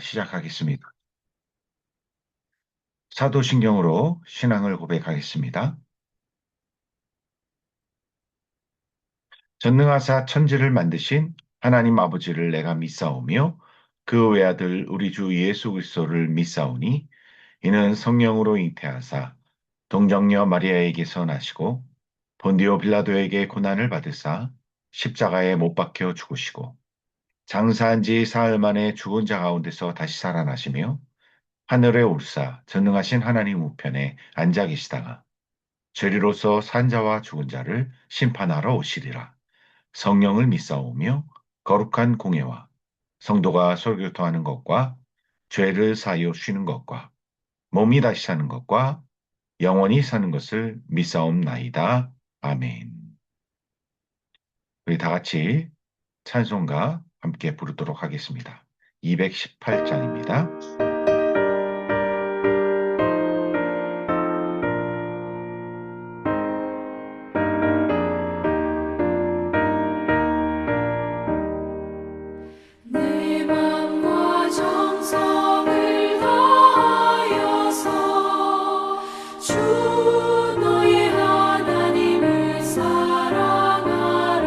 시작하겠습니다. 사도신경으로 신앙을 고백하겠습니다. 전능하사 천지를 만드신 하나님 아버지를 내가 믿사오며 그 외아들 우리 주 예수 그리스도를 믿사오니 이는 성령으로 잉태하사 동정녀 마리아에게서 나시고 본디오 빌라도에게 고난을 받으사 십자가에 못 박혀 죽으시고 장사한 지 사흘 만에 죽은 자 가운데서 다시 살아나시며 하늘에 올사 전능하신 하나님 우편에 앉아 계시다가 죄리로서 산 자와 죽은 자를 심판하러 오시리라. 성령을 믿사오며 거룩한 공예와 성도가 설교토하는 것과 죄를 사하여 쉬는 것과 몸이 다시 사는 것과 영원히 사는 것을 믿사옵나이다. 아멘. 우리 다 같이 찬송가 함께 부르도록 하겠습니다. 218장입니다. 내 맘과 정성을 다하여서 주 너의 하나님을 사랑하라.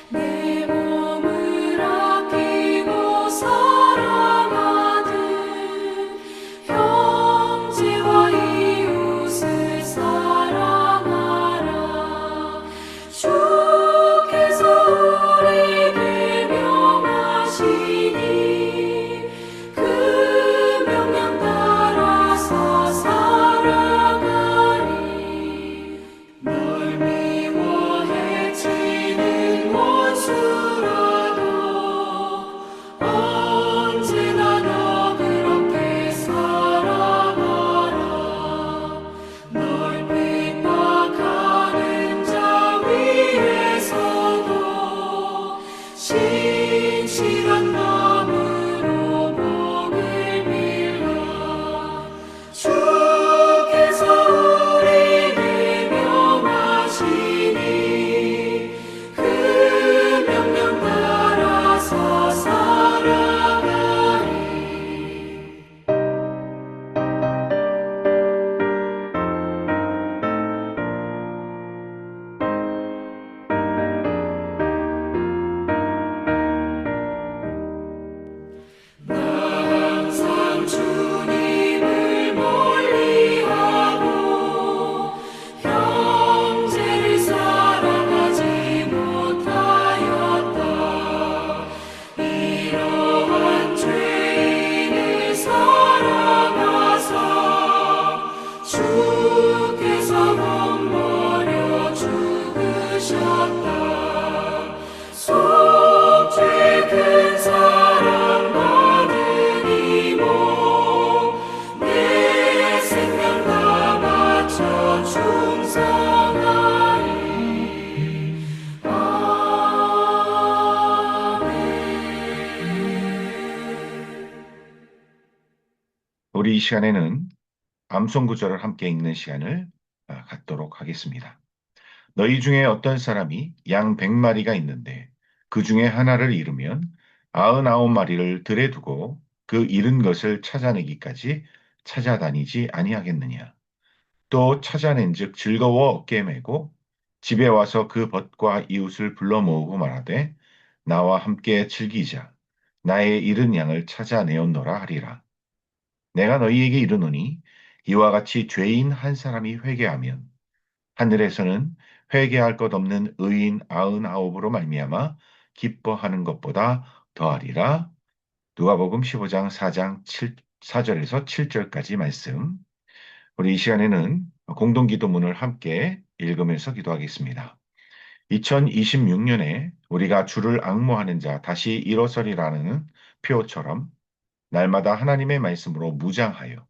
내 몸을 아끼고 사랑하듯 형제와 이웃을 사랑하라. 주께서 우리에게 명하시니 그 명령 따라서 살아가리. 널 미워 해치는 원수라도 언제나 너 그렇게 살아가라. 널 핍박하는 자 위에서도 신실한 마음으로 복을 빌라. 주께서 우리에게 명하시니 그 명령 따라서 살아가리. 항상 주님을 멀리하고 형제를 사랑하지 못하였다. 이러한 죄인을 사랑하사 주께서 못 버려 죽으셨다. 속죄 큰 사랑 받은 이모 내 생명 다 바쳐 충성하리. 아멘. 우리 이 시간에는 암송 구절을 함께 읽는 시간을 갖도록 하겠습니다. 너희 중에 어떤 사람이 양 100마리가 있는데 그 중에 하나를 잃으면 99마리를 들에 두고 그 잃은 것을 찾아내기까지 찾아다니지 아니하겠느냐. 또 찾아낸즉 즐거워 어깨에 메고 집에 와서 그 벗과 이웃을 불러 모으고 말하되 나와 함께 즐기자. 나의 잃은 양을 찾아내었노라 하리라. 내가 너희에게 이르노니 이와 같이 죄인 한 사람이 회개하면 하늘에서는 회개할 것 없는 의인 99으로 말미암아 기뻐하는 것보다 더하리라. 누가복음 15장 4장 4절에서 7절까지 말씀. 우리 이 시간에는 공동기도문을 함께 읽으면서 기도하겠습니다. 2026년에 우리가 주를 앙모하는 자 다시 일어서리라는 표처럼 날마다 하나님의 말씀으로 무장하여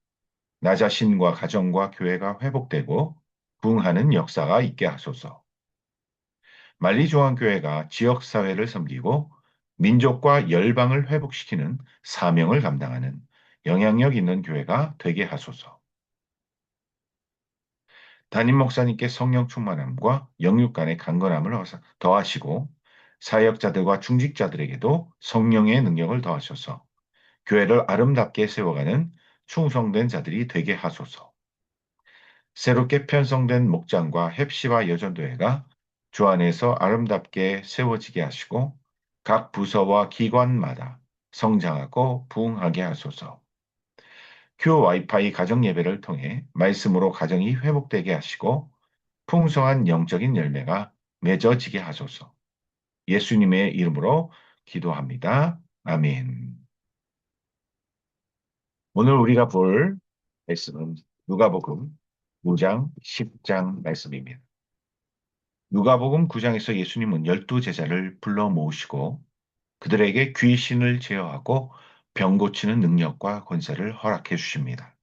나 자신과 가정과 교회가 회복되고 부흥하는 역사가 있게 하소서. 만리중앙교회가 지역사회를 섬기고 민족과 열방을 회복시키는 사명을 감당하는 영향력 있는 교회가 되게 하소서. 담임 목사님께 성령 충만함과 영육 간의 강건함을 더하시고 사역자들과 중직자들에게도 성령의 능력을 더하셔서 교회를 아름답게 세워가는 충성된 자들이 되게 하소서. 새롭게 편성된 목장과 heb시와 여전도회가 주 안에서 아름답게 세워지게 하시고 각 부서와 기관마다 성장하고 부흥하게 하소서. 큐 와이파이 가정 예배를 통해 말씀으로 가정이 회복되게 하시고 풍성한 영적인 열매가 맺어지게 하소서. 예수님의 이름으로 기도합니다. 아멘. 오늘 우리가 볼 말씀은 누가복음 9장 10장 말씀입니다. 누가복음 9장에서 예수님은 12제자를 불러 모으시고 그들에게 귀신을 제어하고 병 고치는 능력과 권세를 허락해 주십니다.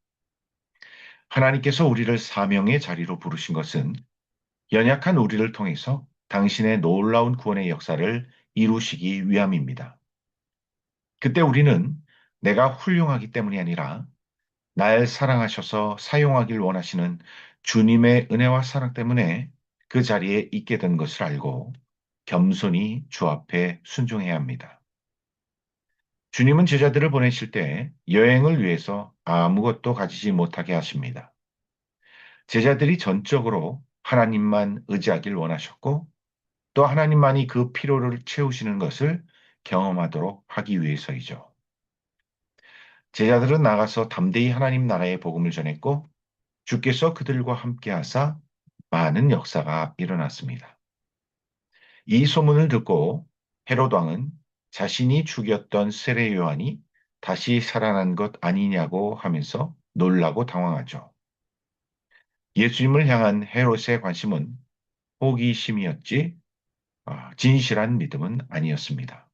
하나님께서 우리를 사명의 자리로 부르신 것은 연약한 우리를 통해서 당신의 놀라운 구원의 역사를 이루시기 위함입니다. 그때 우리는 내가 훌륭하기 때문이 아니라 날 사랑하셔서 사용하길 원하시는 주님의 은혜와 사랑 때문에 그 자리에 있게 된 것을 알고 겸손히 주 앞에 순종해야 합니다. 주님은 제자들을 보내실 때 여행을 위해서 아무것도 가지지 못하게 하십니다. 제자들이 전적으로 하나님만 의지하길 원하셨고 또 하나님만이 그 필요를 채우시는 것을 경험하도록 하기 위해서이죠. 제자들은 나가서 담대히 하나님 나라의 복음을 전했고 주께서 그들과 함께 하사 많은 역사가 일어났습니다. 이 소문을 듣고 헤롯 왕은 자신이 죽였던 세례 요한이 다시 살아난 것 아니냐고 하면서 놀라고 당황하죠. 예수님을 향한 헤롯의 관심은 호기심이었지 진실한 믿음은 아니었습니다.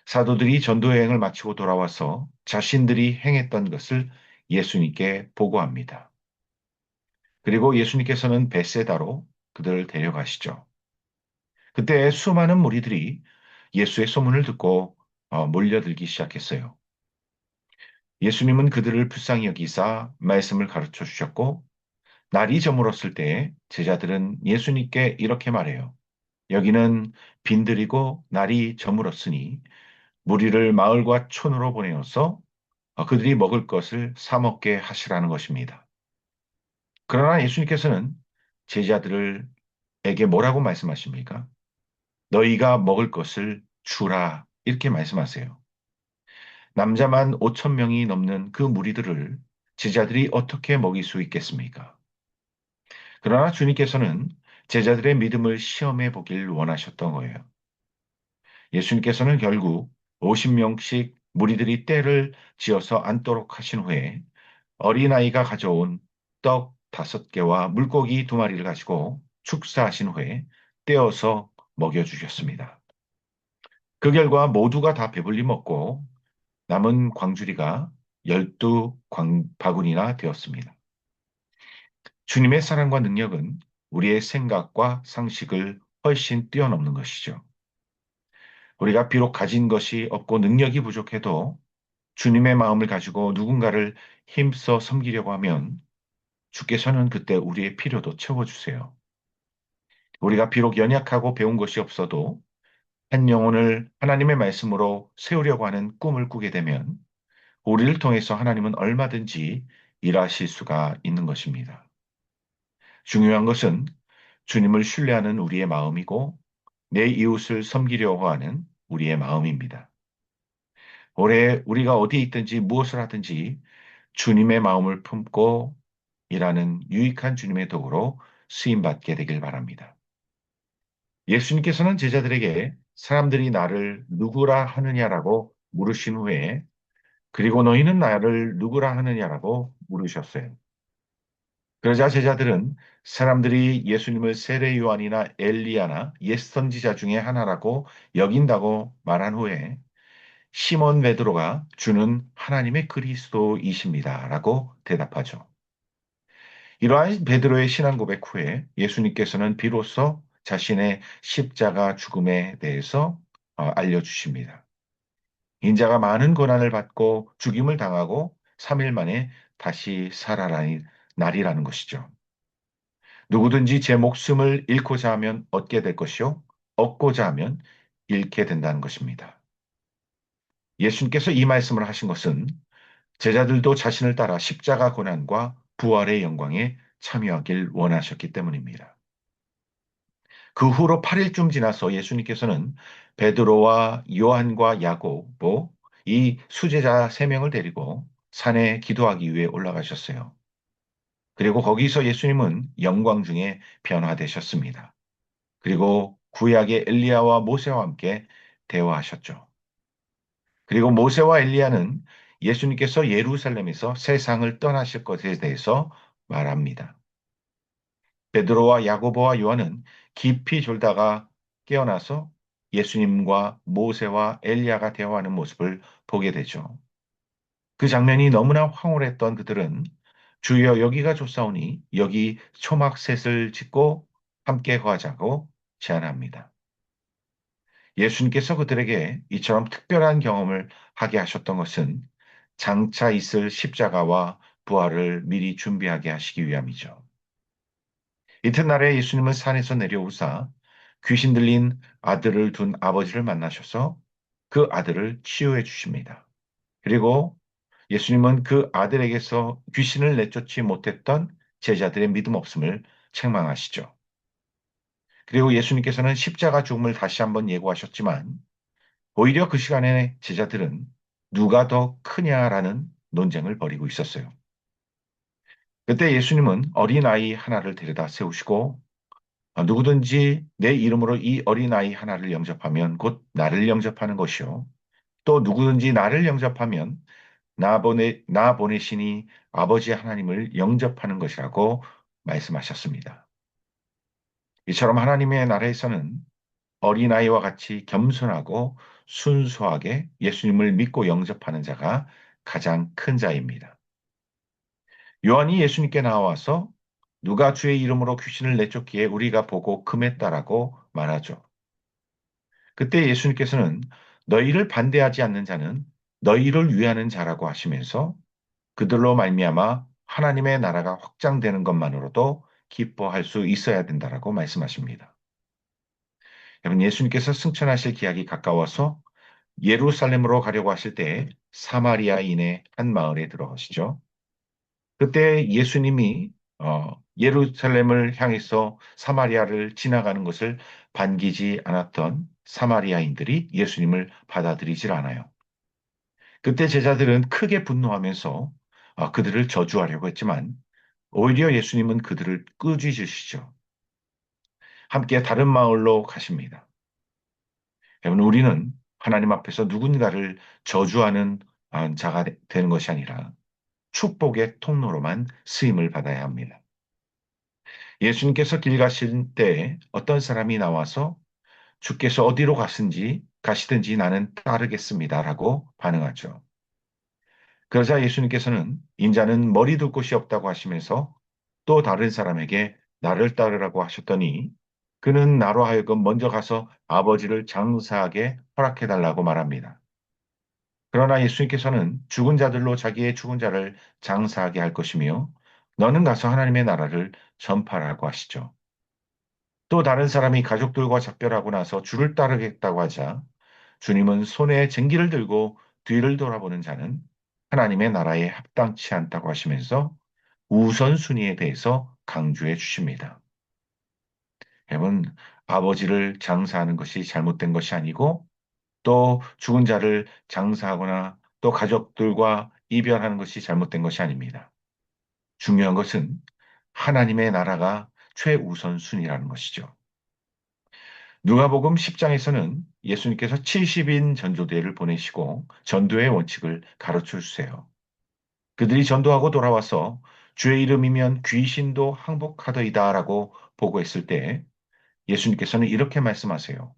사도들이 전도여행을 마치고 돌아와서 자신들이 행했던 것을 예수님께 보고합니다. 그리고 예수님께서는 벳세다로 그들을 데려가시죠. 그때 수많은 무리들이 예수의 소문을 듣고 몰려들기 시작했어요. 예수님은 그들을 불쌍히 여기사 말씀을 가르쳐 주셨고 날이 저물었을 때 제자들은 예수님께 이렇게 말해요. 여기는 빈들이고 날이 저물었으니 무리를 마을과 촌으로 보내어서 그들이 먹을 것을 사 먹게 하시라는 것입니다. 그러나 예수님께서는 제자들에게 뭐라고 말씀하십니까? 너희가 먹을 것을 주라 이렇게 말씀하세요. 남자만 5천 명이 넘는 그 무리들을 제자들이 어떻게 먹일 수 있겠습니까? 그러나 주님께서는 제자들의 믿음을 시험해 보길 원하셨던 거예요. 예수님께서는 결국 50명씩 무리들이 때를 지어서 앉도록 하신 후에 어린아이가 가져온 떡 5개와 물고기 2마리를 가지고 축사하신 후에 떼어서 먹여주셨습니다. 그 결과 모두가 다 배불리 먹고 남은 광주리가 12바구니나 되었습니다. 주님의 사랑과 능력은 우리의 생각과 상식을 훨씬 뛰어넘는 것이죠. 우리가 비록 가진 것이 없고 능력이 부족해도 주님의 마음을 가지고 누군가를 힘써 섬기려고 하면 주께서는 그때 우리의 필요도 채워주세요. 우리가 비록 연약하고 배운 것이 없어도 한 영혼을 하나님의 말씀으로 세우려고 하는 꿈을 꾸게 되면 우리를 통해서 하나님은 얼마든지 일하실 수가 있는 것입니다. 중요한 것은 주님을 신뢰하는 우리의 마음이고 내 이웃을 섬기려고 하는 우리의 마음입니다. 올해 우리가 어디에 있든지 무엇을 하든지 주님의 마음을 품고 일하는 유익한 주님의 도구로 쓰임받게 되길 바랍니다. 예수님께서는 제자들에게 사람들이 나를 누구라 하느냐라고 물으신 후에 그리고 너희는 나를 누구라 하느냐라고 물으셨어요. 그러자 제자들은 사람들이 예수님을 세례 요한이나 엘리야나 옛 선지자 중에 하나라고 여긴다고 말한 후에 시몬 베드로가 주는 하나님의 그리스도이십니다라고 대답하죠. 이러한 베드로의 신앙 고백 후에 예수님께서는 비로소 자신의 십자가 죽음에 대해서 알려주십니다. 인자가 많은 고난을 받고 죽임을 당하고 3일 만에 다시 살아나는 날이라는 것이죠. 누구든지 제 목숨을 잃고자 하면 얻게 될 것이요. 얻고자 하면 잃게 된다는 것입니다. 예수님께서 이 말씀을 하신 것은 제자들도 자신을 따라 십자가 고난과 부활의 영광에 참여하길 원하셨기 때문입니다. 그 후로 8일쯤 지나서 예수님께서는 베드로와 요한과 야고보 이 수제자 3명을 데리고 산에 기도하기 위해 올라가셨어요. 그리고 거기서 예수님은 영광 중에 변화되셨습니다. 그리고 구약의 엘리야와 모세와 함께 대화하셨죠. 그리고 모세와 엘리야는 예수님께서 예루살렘에서 세상을 떠나실 것에 대해서 말합니다. 베드로와 야고보와 요한은 깊이 졸다가 깨어나서 예수님과 모세와 엘리야가 대화하는 모습을 보게 되죠. 그 장면이 너무나 황홀했던 그들은 주여 여기가 좋사오니 여기 초막셋을 짓고 함께 거하자고 제안합니다. 예수님께서 그들에게 이처럼 특별한 경험을 하게 하셨던 것은 장차 있을 십자가와 부활을 미리 준비하게 하시기 위함이죠. 이튿날에 예수님은 산에서 내려오사 귀신 들린 아들을 둔 아버지를 만나셔서 그 아들을 치유해 주십니다. 그리고 예수님은 그 아들에게서 귀신을 내쫓지 못했던 제자들의 믿음 없음을 책망하시죠. 그리고 예수님께서는 십자가 죽음을 다시 한번 예고하셨지만 오히려 그 시간에 제자들은 누가 더 크냐라는 논쟁을 벌이고 있었어요. 그때 예수님은 어린아이 하나를 데려다 세우시고 누구든지 내 이름으로 이 어린아이 하나를 영접하면 곧 나를 영접하는 것이요. 또 누구든지 나를 영접하면 나 보내시니 아버지 하나님을 영접하는 것이라고 말씀하셨습니다. 이처럼 하나님의 나라에서는 어린아이와 같이 겸손하고 순수하게 예수님을 믿고 영접하는 자가 가장 큰 자입니다. 요한이 예수님께 나와서 누가 주의 이름으로 귀신을 내쫓기에 우리가 보고 금했다라고 말하죠. 그때 예수님께서는 너희를 반대하지 않는 자는 너희를 위하는 자라고 하시면서 그들로 말미암아 하나님의 나라가 확장되는 것만으로도 기뻐할 수 있어야 된다라고 말씀하십니다. 여러분 예수님께서 승천하실 기약이 가까워서 예루살렘으로 가려고 하실 때 사마리아인의 한 마을에 들어가시죠. 그때 예수님이 예루살렘을 향해서 사마리아를 지나가는 것을 반기지 않았던 사마리아인들이 예수님을 받아들이질 않아요. 그때 제자들은 크게 분노하면서 그들을 저주하려고 했지만 오히려 예수님은 그들을 꾸짖으시죠. 함께 다른 마을로 가십니다. 여러분, 우리는 하나님 앞에서 누군가를 저주하는 자가 되는 것이 아니라 축복의 통로로만 쓰임을 받아야 합니다. 예수님께서 길 가실 때 어떤 사람이 나와서 주께서 어디로 가시든지 나는 따르겠습니다라고 반응하죠. 그러자 예수님께서는 인자는 머리 둘 곳이 없다고 하시면서 또 다른 사람에게 나를 따르라고 하셨더니 그는 나로 하여금 먼저 가서 아버지를 장사하게 허락해달라고 말합니다. 그러나 예수님께서는 죽은 자들로 자기의 죽은 자를 장사하게 할 것이며 너는 가서 하나님의 나라를 전파라고 하시죠. 또 다른 사람이 가족들과 작별하고 나서 주를 따르겠다고 하자 주님은 손에 쟁기를 들고 뒤를 돌아보는 자는 하나님의 나라에 합당치 않다고 하시면서 우선순위에 대해서 강조해 주십니다. 여러분, 아버지를 장사하는 것이 잘못된 것이 아니고 또 죽은 자를 장사하거나 또 가족들과 이별하는 것이 잘못된 것이 아닙니다. 중요한 것은 하나님의 나라가 최우선순위라는 것이죠. 누가복음 10장에서는 예수님께서 70인 전도대를 보내시고 전도의 원칙을 가르쳐 주세요. 그들이 전도하고 돌아와서 주의 이름이면 귀신도 항복하더이다라고 보고했을 때 예수님께서는 이렇게 말씀하세요.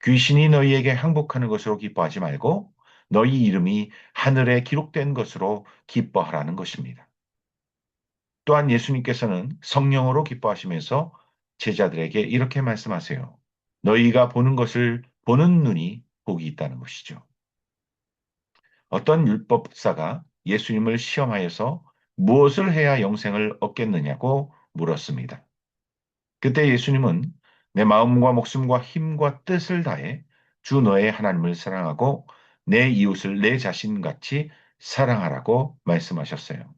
귀신이 너희에게 항복하는 것으로 기뻐하지 말고 너희 이름이 하늘에 기록된 것으로 기뻐하라는 것입니다. 또한 예수님께서는 성령으로 기뻐하시면서 제자들에게 이렇게 말씀하세요. 너희가 보는 것을 보는 눈이 복이 있다는 것이죠. 어떤 율법사가 예수님을 시험하여서 무엇을 해야 영생을 얻겠느냐고 물었습니다. 그때 예수님은 내 마음과 목숨과 힘과 뜻을 다해 주 너의 하나님을 사랑하고 내 이웃을 내 자신같이 사랑하라고 말씀하셨어요.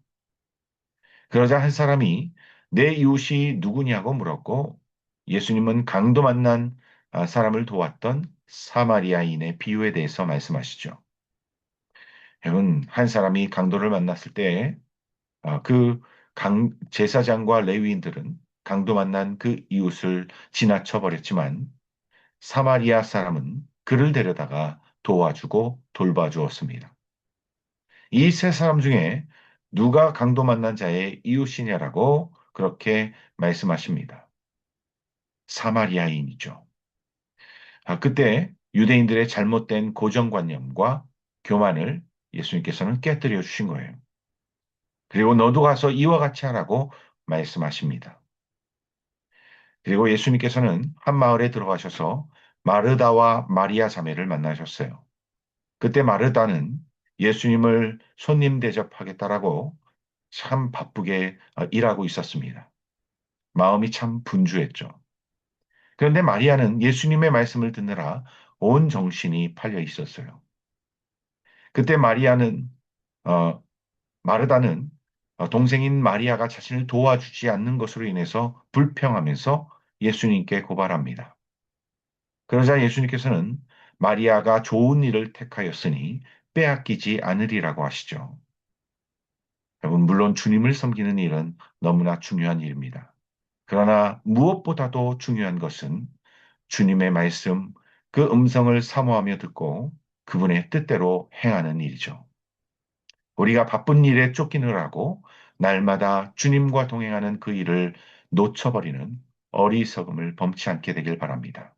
그러자 한 사람이 내 이웃이 누구냐고 물었고 예수님은 강도 만난 사람을 도왔던 사마리아인의 비유에 대해서 말씀하시죠. 여러분, 한 사람이 강도를 만났을 때 그 제사장과 레위인들은 강도 만난 그 이웃을 지나쳐 버렸지만 사마리아 사람은 그를 데려다가 도와주고 돌봐주었습니다. 이 세 사람 중에 누가 강도 만난 자의 이웃이냐라고 그렇게 말씀하십니다. 사마리아인이죠. 그때 유대인들의 잘못된 고정관념과 교만을 예수님께서는 깨뜨려 주신 거예요. 그리고 너도 가서 이와 같이 하라고 말씀하십니다. 그리고 예수님께서는 한 마을에 들어가셔서 마르다와 마리아 자매를 만나셨어요. 그때 마르다는 예수님을 손님 대접하겠다라고 참 바쁘게 일하고 있었습니다. 마음이 참 분주했죠. 그런데 마리아는 예수님의 말씀을 듣느라 온 정신이 팔려 있었어요. 그때 어, 마르다는 동생인 마리아가 자신을 도와주지 않는 것으로 인해서 불평하면서 예수님께 고발합니다. 그러자 예수님께서는 마리아가 좋은 일을 택하였으니 빼앗기지 않으리라고 하시죠. 여러분, 물론 주님을 섬기는 일은 너무나 중요한 일입니다. 그러나 무엇보다도 중요한 것은 주님의 말씀, 그 음성을 사모하며 듣고 그분의 뜻대로 행하는 일이죠. 우리가 바쁜 일에 쫓기느라고 날마다 주님과 동행하는 그 일을 놓쳐버리는 어리석음을 범치 않게 되길 바랍니다.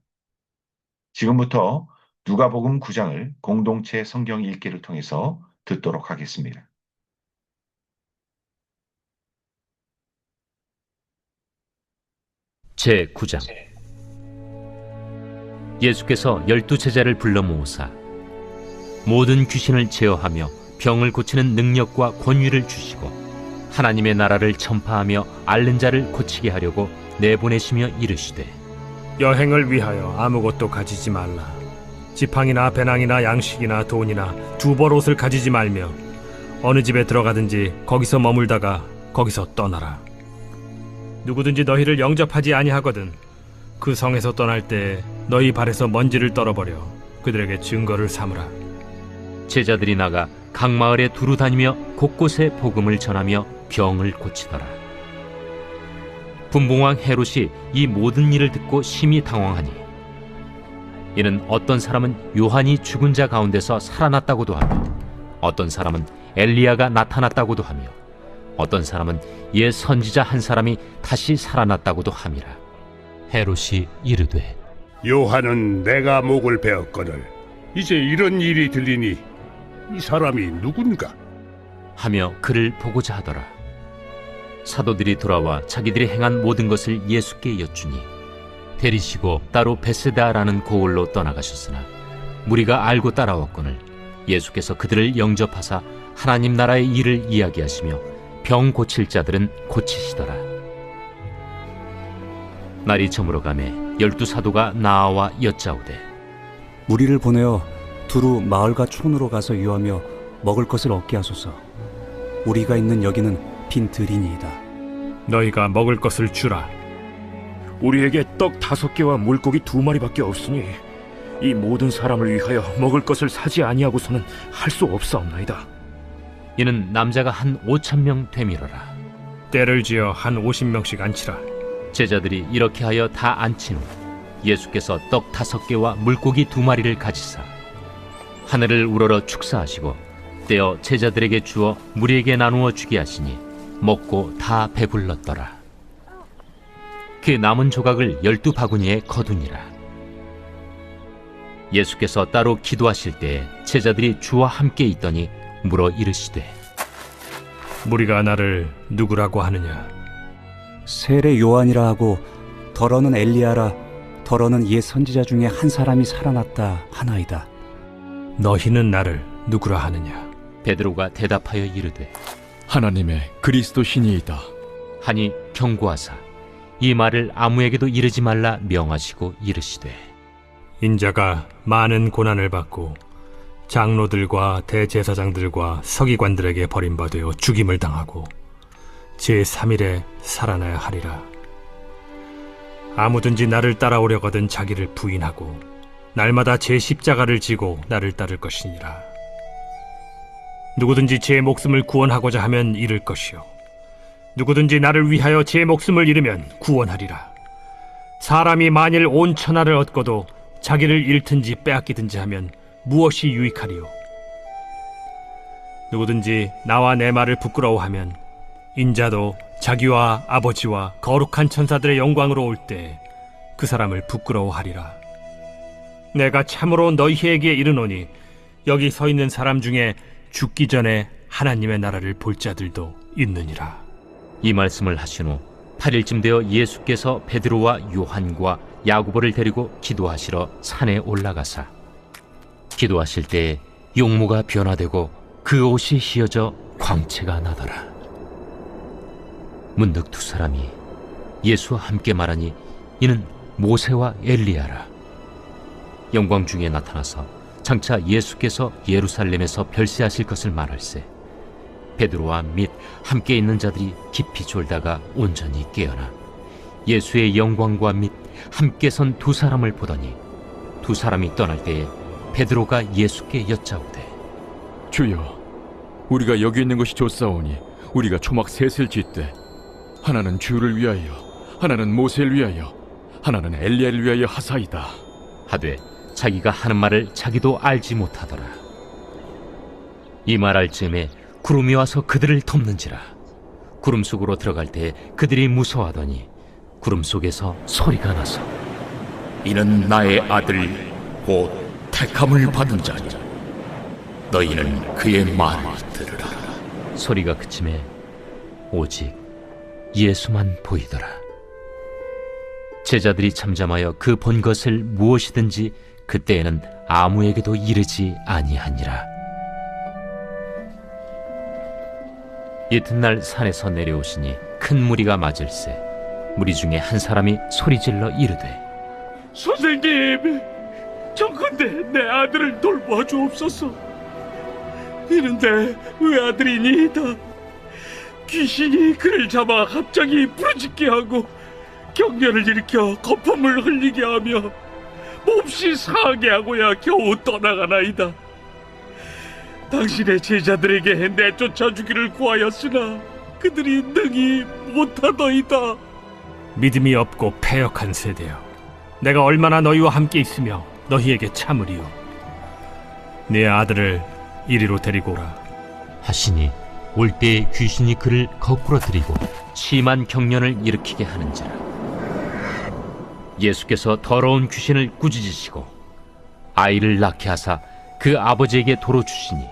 지금부터 누가복음 9장을 공동체 성경 읽기를 통해서 듣도록 하겠습니다. 제9장 예수께서 12제자를 불러 모으사 모든 귀신을 제어하며 병을 고치는 능력과 권위를 주시고 하나님의 나라를 전파하며 앓는 자를 고치게 하려고 내보내시며 이르시되 여행을 위하여 아무것도 가지지 말라. 지팡이나 배낭이나 양식이나 돈이나 두벌 옷을 가지지 말며 어느 집에 들어가든지 거기서 머물다가 거기서 떠나라. 누구든지 너희를 영접하지 아니하거든 그 성에서 떠날 때 너희 발에서 먼지를 떨어버려 그들에게 증거를 삼으라. 제자들이 나가 각 마을에 두루 다니며 곳곳에 복음을 전하며 병을 고치더라. 분봉왕 헤롯이 이 모든 일을 듣고 심히 당황하니 이는 어떤 사람은 요한이 죽은 자 가운데서 살아났다고도 하며 어떤 사람은 엘리야가 나타났다고도 하며 어떤 사람은 옛 선지자 한 사람이 다시 살아났다고도 함이라. 헤롯이 이르되 요한은 내가 목을 베었거늘 이제 이런 일이 들리니 이 사람이 누군가? 하며 그를 보고자 하더라. 사도들이 돌아와 자기들이 행한 모든 것을 예수께 여쭈니 데리시고 따로 베세다라는 고을로 떠나가셨으나 무리가 알고 따라왔거늘 예수께서 그들을 영접하사 하나님 나라의 일을 이야기하시며 병 고칠 자들은 고치시더라. 날이 저물어 가매 12사도가 나아와 여짜오되 무리를 보내어 두루 마을과 촌으로 가서 유하며 먹을 것을 얻게 하소서. 우리가 있는 여기는 빈 들이니이다. 너희가 먹을 것을 주라. 우리에게 떡 5개와 물고기 2마리밖에 없으니 이 모든 사람을 위하여 먹을 것을 사지 아니하고서는 할 수 없사옵나이다. 이는 남자가 한 5,000명 되밀어라. 때를 지어 한 50명씩 앉히라. 제자들이 이렇게 하여 다 앉힌 후 예수께서 떡 5개와 물고기 2마리를 가지사 하늘을 우러러 축사하시고 떼어 제자들에게 주어 무리에게 나누어 주게 하시니 먹고 다 배불렀더라. 그 남은 조각을 12바구니에 거두니라. 예수께서 따로 기도하실 때에 제자들이 주와 함께 있더니 물어 이르시되 무리가 나를 누구라고 하느냐? 세례 요한이라 하고 더러는 엘리야라 더러는 옛 선지자 중에 한 사람이 살아났다 하나이다. 너희는 나를 누구라 하느냐? 베드로가 대답하여 이르되 하나님의 그리스도 신이이다 하니 경고하사 이 말을 아무에게도 이르지 말라 명하시고 이르시되 인자가 많은 고난을 받고 장로들과 대제사장들과 서기관들에게 버림받아 죽임을 당하고 제3일에 살아나야 하리라. 아무든지 나를 따라오려거든 자기를 부인하고 날마다 제 십자가를 지고 나를 따를 것이니라. 누구든지 제 목숨을 구원하고자 하면 잃을 것이요 누구든지 나를 위하여 제 목숨을 잃으면 구원하리라. 사람이 만일 온 천하를 얻고도 자기를 잃든지 빼앗기든지 하면 무엇이 유익하리요? 누구든지 나와 내 말을 부끄러워하면 인자도 자기와 아버지와 거룩한 천사들의 영광으로 올 때 그 사람을 부끄러워하리라. 내가 참으로 너희에게 이르노니 여기 서 있는 사람 중에 죽기 전에 하나님의 나라를 볼 자들도 있느니라. 이 말씀을 하신 후 8일쯤 되어 예수께서 베드로와 요한과 야고보를 데리고 기도하시러 산에 올라가사 기도하실 때에 용모가 변화되고 그 옷이 휘어져 광채가 나더라. 문득 두 사람이 예수와 함께 말하니 이는 모세와 엘리야라. 영광 중에 나타나서 장차 예수께서 예루살렘에서 별세하실 것을 말할세 베드로와 및 함께 있는 자들이 깊이 졸다가 온전히 깨어나 예수의 영광과 및 함께 선 두 사람을 보더니 두 사람이 떠날 때에 베드로가 예수께 여짜오되 주여, 우리가 여기 있는 것이 좋사오니 우리가 초막 셋을 짓되 하나는 주를 위하여, 하나는 모세를 위하여, 하나는 엘리야를 위하여 하사이다. 하되 자기가 하는 말을 자기도 알지 못하더라. 이 말할 즈음에 구름이 와서 그들을 덮는지라. 구름 속으로 들어갈 때 그들이 무서워하더니 구름 속에서 소리가 나서 이는 나의 아들 곧 택함을 받은 자니 너희는 그의 말을 들으라. 소리가 그침에 오직 예수만 보이더라. 제자들이 잠잠하여 그 본 것을 무엇이든지 그때에는 아무에게도 이르지 아니하니라. 이튿날 산에서 내려오시니 큰 무리가 맞을세 무리 중에 한 사람이 소리질러 이르되 선생님, 정컨대 내 아들을 돌보아 주옵소서. 이는 내 외아들이니이다. 귀신이 그를 잡아 갑자기 부르짖게 하고 경련을 일으켜 거품을 흘리게 하며 몹시 상하게 하고야 겨우 떠나가나이다. 당신의 제자들에게 내쫓아 주기를 구하였으나 그들이 능히 못하더이다. 믿음이 없고 패역한 세대여, 내가 얼마나 너희와 함께 있으며 너희에게 참으리요. 네 아들을 이리로 데리고 오라 하시니 올 때에 귀신이 그를 거꾸로 들이고 심한 경련을 일으키게 하는지라. 예수께서 더러운 귀신을 꾸짖으시고 아이를 낳게 하사 그 아버지에게 도로 주시니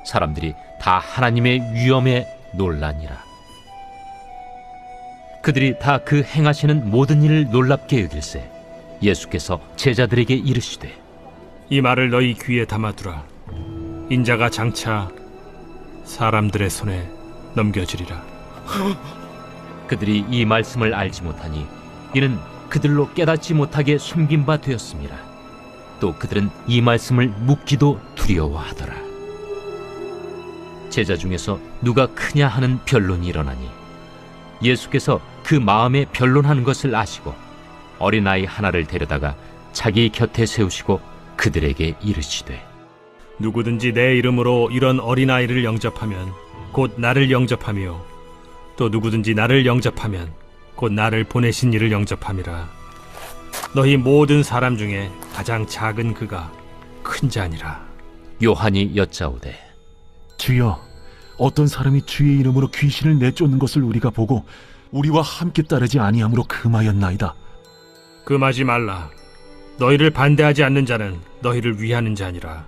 사람들이 다 하나님의 위엄에 놀라니라. 그들이 다 그 행하시는 모든 일을 놀랍게 여길세 예수께서 제자들에게 이르시되 이 말을 너희 귀에 담아두라. 인자가 장차 사람들의 손에 넘겨지리라. 그들이 이 말씀을 알지 못하니 이는 그들로 깨닫지 못하게 숨긴 바 되었습니다. 또 그들은 이 말씀을 묻기도 두려워하더라. 제자 중에서 누가 크냐 하는 변론이 일어나니 예수께서 그 마음에 변론하는 것을 아시고 어린아이 하나를 데려다가 자기 곁에 세우시고 그들에게 이르시되 누구든지 내 이름으로 이런 어린아이를 영접하면 곧 나를 영접하며 또 누구든지 나를 영접하면 곧 나를 보내신 이를 영접함이라. 너희 모든 사람 중에 가장 작은 그가 큰 자니라. 요한이 여짜오되 주여, 어떤 사람이 주의 이름으로 귀신을 내쫓는 것을 우리가 보고 우리와 함께 따르지 아니함으로 금하였나이다. 금하지 말라. 너희를 반대하지 않는 자는 너희를 위하는 자니라.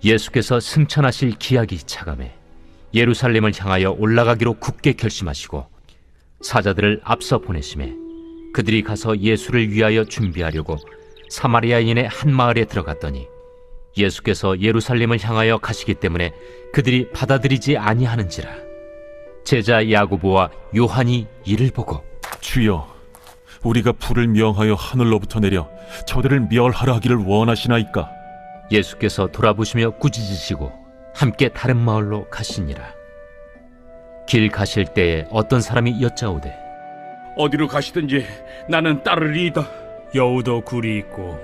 예수께서 승천하실 기약이 차감해 예루살렘을 향하여 올라가기로 굳게 결심하시고 사자들을 앞서 보내심에 그들이 가서 예수를 위하여 준비하려고 사마리아인의 한 마을에 들어갔더니 예수께서 예루살렘을 향하여 가시기 때문에 그들이 받아들이지 아니하는지라. 제자 야고보와 요한이 이를 보고 주여, 우리가 불을 명하여 하늘로부터 내려 저들을 멸하라 하기를 원하시나이까? 예수께서 돌아보시며 꾸짖으시고 함께 다른 마을로 가시니라. 길 가실 때에 어떤 사람이 여짜오되 어디로 가시든지 나는 따르리이다. 여우도 굴이 있고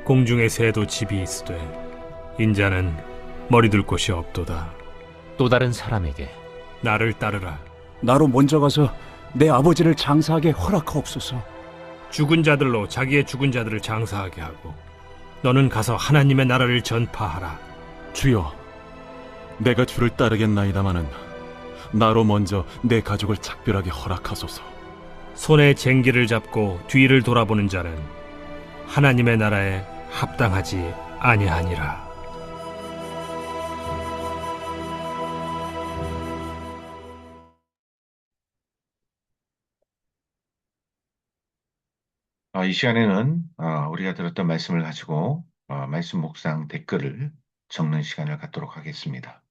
공중의 새도 집이 있으되 인자는 머리둘 곳이 없도다. 또 다른 사람에게 나를 따르라. 나로 먼저 가서 내 아버지를 장사하게 허락하옵소서. 죽은 자들로 자기의 죽은 자들을 장사하게 하고 너는 가서 하나님의 나라를 전파하라. 주여, 내가 주를 따르겠나이다마는 나로 먼저 내 가족을 작별하게 허락하소서. 손에 쟁기를 잡고 뒤를 돌아보는 자는 하나님의 나라에 합당하지 아니하니라. 이 시간에는 우리가 들었던 말씀을 가지고 말씀 묵상 댓글을 적는 시간을 갖도록 하겠습니다.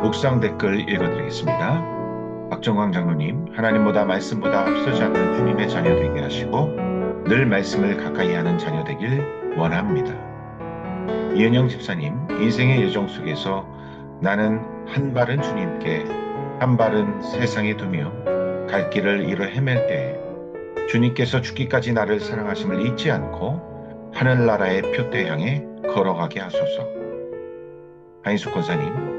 묵상 댓글 읽어드리겠습니다. 박정광 장로님, 하나님보다 말씀보다 앞서지 않는 주님의 자녀 되게 하시고 늘 말씀을 가까이 하는 자녀 되길 원합니다. 이은영 집사님, 인생의 여정 속에서 나는 한 발은 주님께, 한 발은 세상에 두며 갈 길을 잃어 헤맬 때 주님께서 죽기까지 나를 사랑하심을 잊지 않고 하늘나라의 표대 향해 걸어가게 하소서. 한인숙 권사님,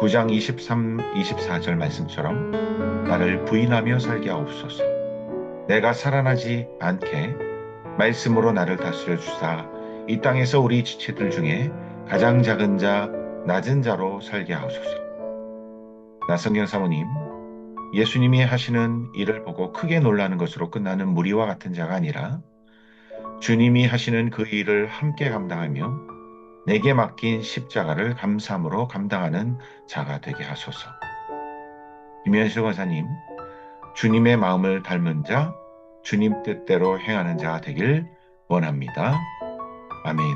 9장 23, 24절 말씀처럼 나를 부인하며 살게 하옵소서. 내가 살아나지 않게 말씀으로 나를 다스려 주사 이 땅에서 우리 지체들 중에 가장 작은 자, 낮은 자로 살게 하옵소서. 나성경 사모님, 예수님이 하시는 일을 보고 크게 놀라는 것으로 끝나는 무리와 같은 자가 아니라 주님이 하시는 그 일을 함께 감당하며 내게 맡긴 십자가를 감사함으로 감당하는 자가 되게 하소서. 김현수 권사님, 주님의 마음을 닮은 자, 주님 뜻대로 행하는 자 되길 원합니다. 아멘.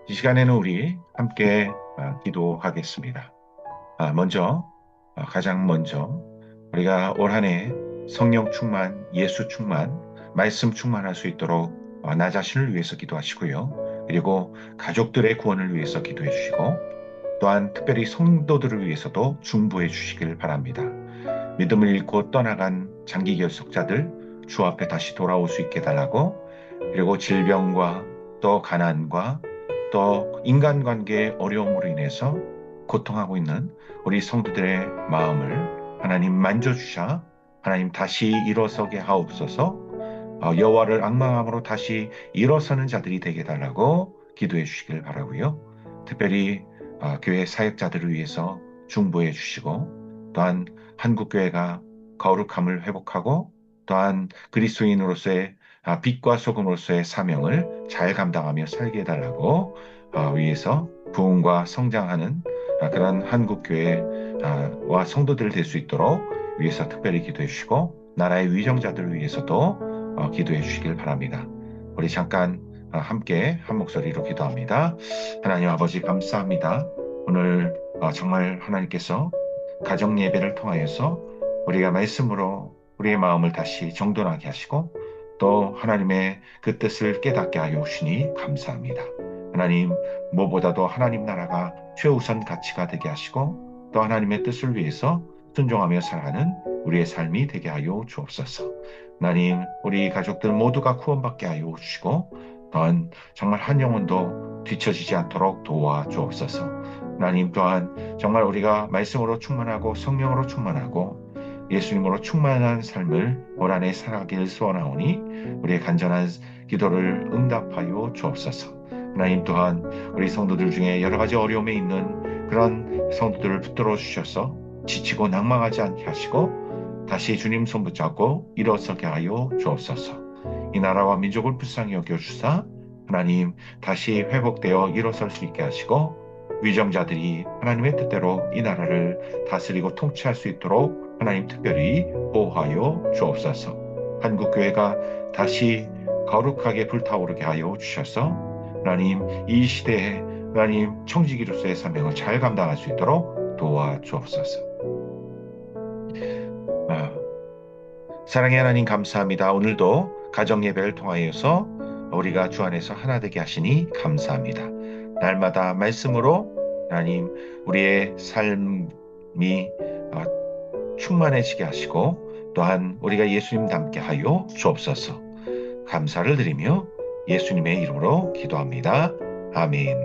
이 시간에는 우리 함께 기도하겠습니다. 가장 먼저 우리가 올 한 해 성령 충만, 예수 충만, 말씀 충만할 수 있도록 나 자신을 위해서 기도하시고요. 그리고 가족들의 구원을 위해서 기도해 주시고 또한 특별히 성도들을 위해서도 중보해 주시길 바랍니다. 믿음을 잃고 떠나간 장기 결석자들 주 앞에 다시 돌아올 수 있게 달라고, 그리고 질병과 또 가난과 또 인간관계의 어려움으로 인해서 고통하고 있는 우리 성도들의 마음을 하나님 만져주셔 하나님 다시 일어서게 하옵소서. 여호와를 앙망함으로 다시 일어서는 자들이 되게 달라고 기도해 주시길 바라고요. 특별히 교회 사역자들을 위해서 중보해 주시고, 또한 한국교회가 거룩함을 회복하고 또한 그리스도인으로서의 빛과 소금으로서의 사명을 잘 감당하며 살게 해달라고 위해서 부흥과 성장하는 그런 한국교회와 성도들 될 수 있도록 위해서 특별히 기도해 주시고, 나라의 위정자들을 위해서도 기도해 주시길 바랍니다. 우리 잠깐 함께 한 목소리로 기도합니다. 하나님 아버지 감사합니다. 오늘 정말 하나님께서 가정 예배를 통하여서 우리가 말씀으로 우리의 마음을 다시 정돈하게 하시고 또 하나님의 그 뜻을 깨닫게 하여 주시니 감사합니다. 하나님, 무엇보다도 하나님 나라가 최우선 가치가 되게 하시고 또 하나님의 뜻을 위해서 순종하며 살아가는 우리의 삶이 되게 하여 주옵소서. 하나님, 우리 가족들 모두가 구원받게 하여 주시고 또한 정말 한 영혼도 뒤처지지 않도록 도와주옵소서. 하나님, 또한 정말 우리가 말씀으로 충만하고 성령으로 충만하고 예수님으로 충만한 삶을 올 한 해 살아가길 소원하오니 우리의 간절한 기도를 응답하여 주옵소서. 하나님, 또한 우리 성도들 중에 여러 가지 어려움에 있는 그런 성도들을 붙들어 주셔서 지치고 낭망하지 않게 하시고 다시 주님 손 붙잡고 일어서게 하여 주옵소서. 이 나라와 민족을 불쌍히 여겨주사 하나님 다시 회복되어 일어설 수 있게 하시고 위정자들이 하나님의 뜻대로 이 나라를 다스리고 통치할 수 있도록 하나님 특별히 보호하여 주옵소서. 한국교회가 다시 거룩하게 불타오르게 하여 주셔서 하나님 이 시대에 하나님 청지기로서의 사명을 잘 감당할 수 있도록 도와주옵소서. 사랑의 하나님 감사합니다. 오늘도 가정예배를 통하여서 우리가 주 안에서 하나 되게 하시니 감사합니다. 날마다 말씀으로 하나님 우리의 삶이 충만해지게 하시고 또한 우리가 예수님 닮게 하여 주옵소서. 감사를 드리며 예수님의 이름으로 기도합니다. 아멘.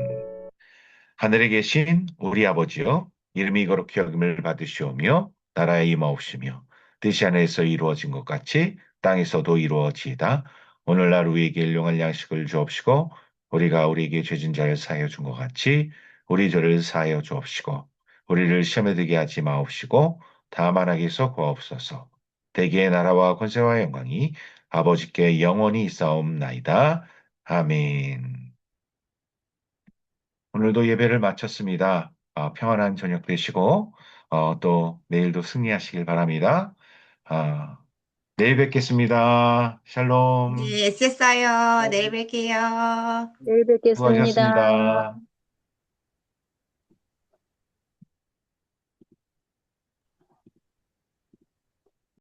하늘에 계신 우리 아버지여, 이름이 거룩히 여김을 받으시오며 나라에 임하옵시며 뜻이 하늘에서 이루어진 것 같이 땅에서도 이루어지이다. 오늘날 우리에게 일용할 양식을 주옵시고 우리가 우리에게 죄진 자를 사하여 준 것 같이 우리 죄를 사하여 주옵시고 우리를 시험에 들게 하지 마옵시고 다만 악에서 구하옵소서. 대개의 나라와 권세와 영광이 아버지께 영원히 있사옵나이다. 아멘. 오늘도 예배를 마쳤습니다. 평안한 저녁 되시고 또 내일도 승리하시길 바랍니다. 내일 뵙겠습니다. 샬롬. 네, 애쓰어요. 내일 뵐게요. 내일 뵙겠습니다. 수고하셨습니다.